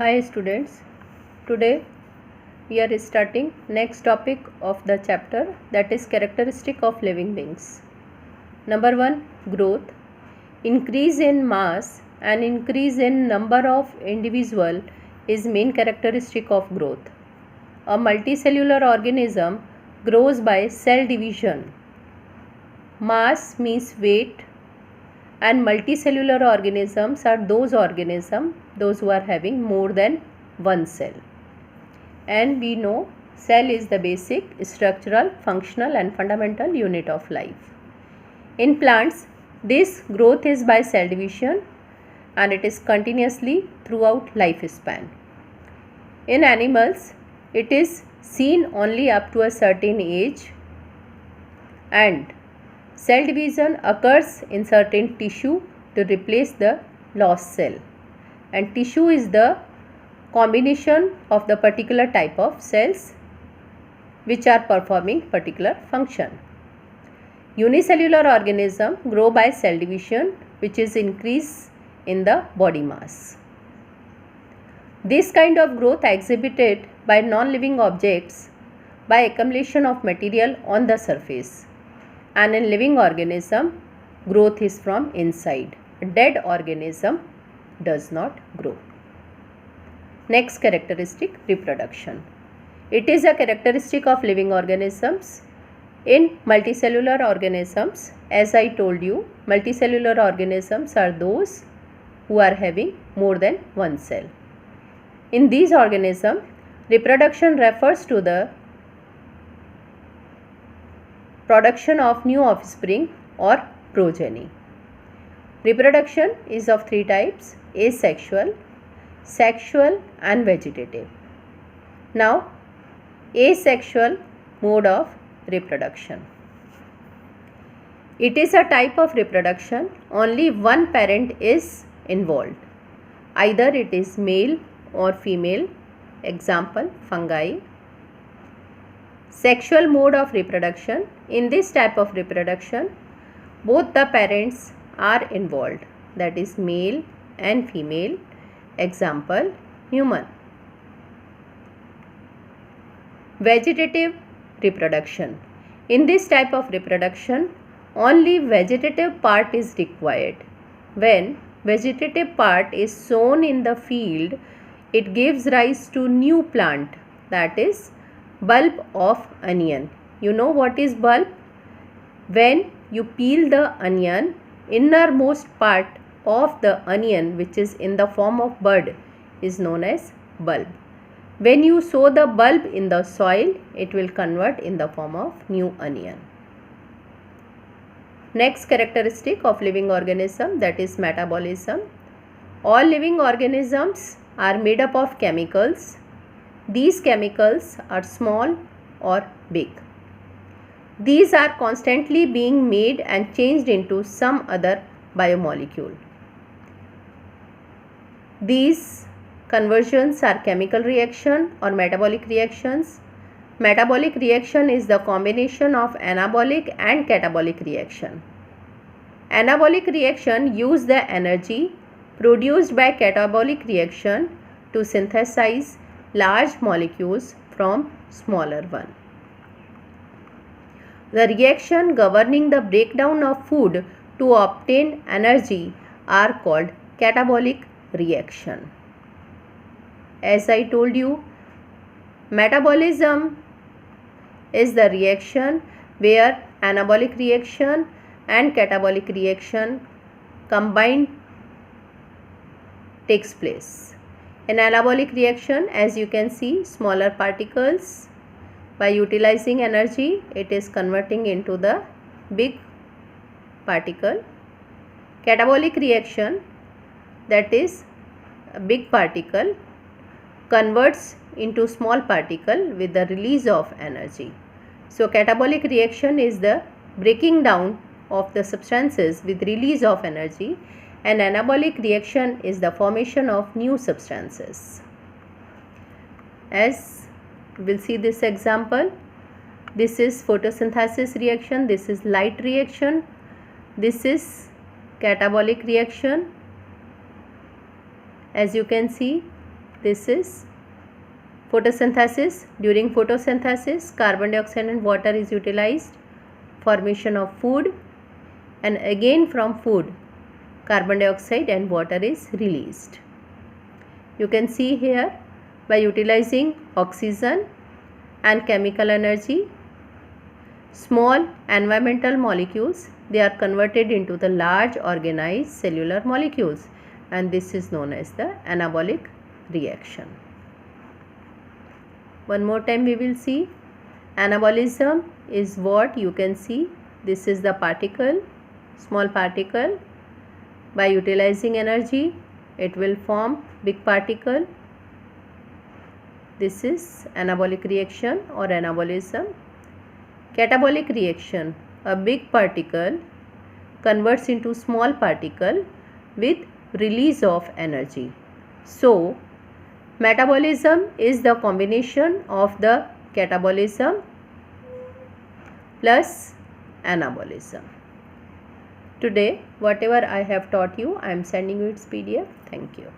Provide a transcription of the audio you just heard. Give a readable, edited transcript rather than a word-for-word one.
Hi students, today we are starting next topic of the chapter, that is characteristic of living beings. Number 1, growth. Increase in mass and increase in number of individual is main characteristic of growth. A multicellular organism grows by cell division. Mass means weight, and multicellular organisms are those organisms who are having more than one cell. And we know cell is the basic structural, functional and fundamental unit of life. In plants, this growth is by cell division and it is continuously throughout lifespan. In animals, it is seen only up to a certain age, and cell division occurs in certain tissue to replace the lost cell, and tissue is the combination of the particular type of cells which are performing particular function. Unicellular organisms grow by cell division, which is increase in the body mass. This kind of growth exhibited by non-living objects by accumulation of material on the surface, and in living organism growth is from inside. A dead organism does not grow. Next characteristic, reproduction. It is a characteristic of living organisms. In multicellular organisms, as I told you, multicellular organisms are those who are having more than one cell. In these organisms, reproduction refers to the production of new offspring or progeny. Reproduction is of three types: asexual, sexual and vegetative. Now, asexual mode of reproduction. It is a type of reproduction only one parent is involved. Either it is male or female, example fungi. Sexual mode of reproduction. In this type of reproduction, both the parents are involved, that is male and female, example human. Vegetative reproduction. In this type of reproduction, only vegetative part is required. When vegetative part is sown in the field, it gives rise to new plant, that is bulb of onion. You know what is bulb? When you peel the onion, innermost part of the onion, which is in the form of bud, is known as bulb. When you sow the bulb in the soil, it will convert in the form of new onion. Next characteristic of living organism, that is metabolism. All living organisms are made up of chemicals. These chemicals are small or big. These are constantly being made and changed into some other biomolecule. These conversions are chemical reaction or metabolic reactions. Metabolic reaction is the combination of anabolic and catabolic reaction. Anabolic reaction use the energy produced by catabolic reaction to synthesize large molecules from smaller one. The reaction governing the breakdown of food to obtain energy are called catabolic reaction. As I told you, metabolism is the reaction where anabolic reaction and catabolic reaction combined takes place. In anabolic reaction, as you can see, smaller particles, by utilizing energy, it is converting into the big particle. Catabolic reaction, that is a big particle, converts into small particle with the release of energy. So catabolic reaction is the breaking down of the substances with release of energy, and anabolic reaction is the formation of new substances. As we'll see this example, this is photosynthesis reaction, this is light reaction, this is catabolic reaction. As you can see, This is photosynthesis. During photosynthesis, carbon dioxide and water is utilized, formation of food, and again from food, carbon dioxide and water is released. You can see here, by utilizing oxygen and chemical energy, small environmental molecules, they are converted into the large organized cellular molecules, and this is known as the anabolic reaction. One more time we will see. Anabolism is what you can see. This is the particle, small particle. By utilizing energy, it will form big particle. This is anabolic reaction or anabolism. Catabolic reaction, a big particle converts into small particle with release of energy. So, metabolism is the combination of the catabolism plus anabolism. Today, whatever I have taught you, I am sending you its PDF. Thank you.